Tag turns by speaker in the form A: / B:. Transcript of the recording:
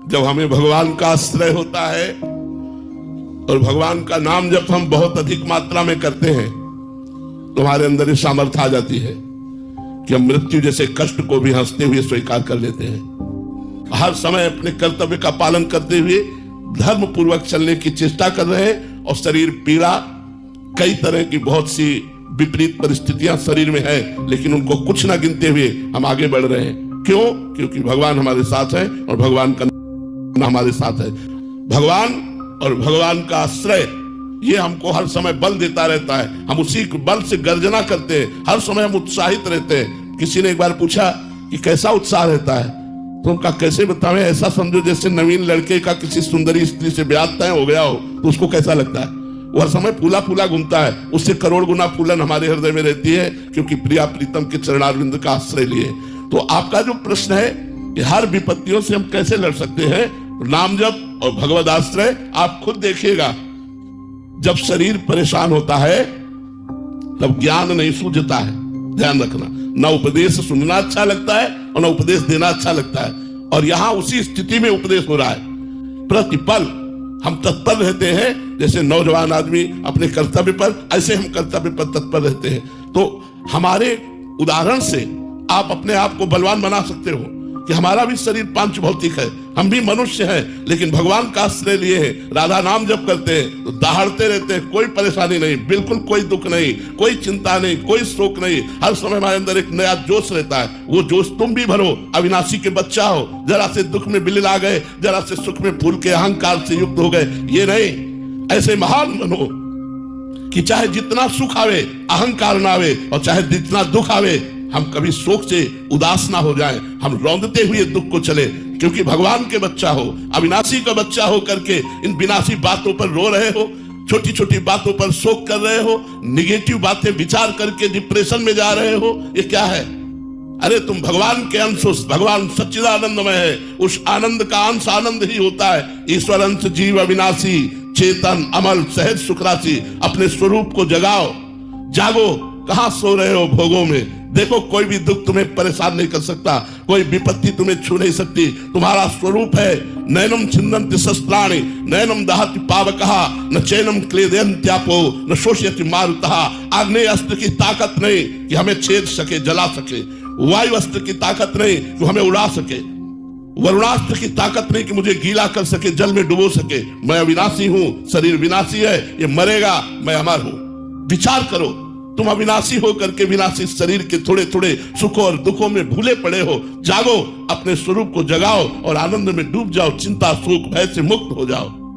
A: जब हमें भगवान का आश्रय होता है और भगवान का नाम जब हम बहुत अधिक मात्रा में करते हैं तो हमारे अंदर ये सामर्थ्य आ जाती है कि हम मृत्यु जैसे कष्ट को भी हंसते हुए स्वीकार कर लेते हैं। हर समय अपने कर्तव्य का पालन करते हुए धर्म पूर्वक चलने की चेष्टा कर रहे हैं और शरीर पीड़ा, कई तरह की बहुत सी विपरीत परिस्थितियां शरीर में है, लेकिन उनको कुछ ना गिनते हुए हम आगे बढ़ रहे हैं। क्यों? क्योंकि भगवान हमारे साथ है और भगवान का नाम हमारे साथ है। भगवान और भगवान का आश्रय ये हमको हर समय बल देता रहता है। हम उसी बल से गर्जना करते हैं, हर समय हम उत्साहित रहते हैं। किसी ने एक बार पूछा कि कैसा उत्साह रहता है, तो उनका कैसे बतावें, ऐसा समझो जैसे नवीन लड़के का किसी सुंदरी स्त्री से ब्याह तय हो गया हो तो उसको कैसा लगता है। वो हर समय फूला फूला घूमता है, उससे करोड़ गुना फूलन हमारे हृदय में रहती है, क्योंकि प्रिया प्रीतम के चरणारविंद का आश्रय लिए। तो आपका जो प्रश्न है कि हर विपत्तियों से हम कैसे लड़ सकते हैं, नाम जप और भगवद आश्रय, आप खुद देखिएगा जब शरीर परेशान होता है तब ज्ञान नहीं सूझता है। ध्यान रखना, ना उपदेश सुनना अच्छा लगता है और ना उपदेश देना अच्छा लगता है, और यहां उसी स्थिति में उपदेश हो रहा है। प्रतिपल हम तत्पर रहते हैं, जैसे नौजवान आदमी अपने कर्तव्य पर, ऐसे हम कर्तव्य पर तत्पर रहते हैं। तो हमारे उदाहरण से आप अपने आप को बलवान बना सकते हो कि हमारा भी शरीर पांच भौतिक है, हम भी मनुष्य हैं, लेकिन भगवान का आश्रय लिए हैं, राधा नाम जप करते हैं तो दहाड़ते रहते हैं, कोई परेशानी नहीं, बिल्कुल कोई दुख नहीं, कोई चिंता नहीं, कोई शोक नहीं। हर समय हमारे अंदर एक नया जोश रहता है। वो जोश तुम भी भरो। अविनाशी के बच्चा हो, जरा से दुख में बिलिल आ गए, जरा से सुख में फूल के अहंकार से युक्त हो गए, ये नहीं, ऐसे महान बनो कि चाहे जितना सुख आवे अहंकार ना आवे, और चाहे जितना दुख आवे हम कभी शोक से उदास ना हो जाएं, हम रौंदते हुए दुख को चले, क्योंकि भगवान के बच्चा हो, अविनाशी का बच्चा हो करके इन विनाशी बातों पर रो रहे हो, छोटी छोटी बातों पर शोक कर रहे हो, निगेटिव बातें विचार करके डिप्रेशन में जा रहे हो, ये क्या है? अरे तुम भगवान के अंश हो, भगवान सच्चिदानंदमय है, उस आनंद का अंश आनंद ही होता है। ईश्वर अंश जीव अविनाशी, चेतन अमल सहज सुखराशि। अपने स्वरूप को जगाओ, जागो, कहां सो रहे हो भोगों में। देखो, कोई भी दुख तुम्हें परेशान नहीं कर सकता, कोई विपत्ति तुम्हें छू नहीं सकती। तुम्हारा स्वरूप है नैनम छिन्दन्ति शस्त्राणि, नैनम दहति पावकः, न चैनम क्लेदयन्त्यापो, न शोषयति मारुतः। आग्नेय अस्त्र की ताकत नहीं कि हमें छेद सके, जला सके। वायु अस्त्र की ताकत नहीं कि हमें उड़ा सके। वरुणास्त्र की ताकत नहीं कि मुझे गीला कर सके, जल में डुबो सके। मैं अविनाशी हूं, शरीर विनाशी है, ये मरेगा, मैं अमर हूं। विचार करो, तुम अविनाशी होकर के विनाशी शरीर के थोड़े थोड़े सुखों और दुखों में भूले पड़े हो। जागो, अपने स्वरूप को जगाओ और आनंद में डूब जाओ, चिंता शोक भय से मुक्त हो जाओ।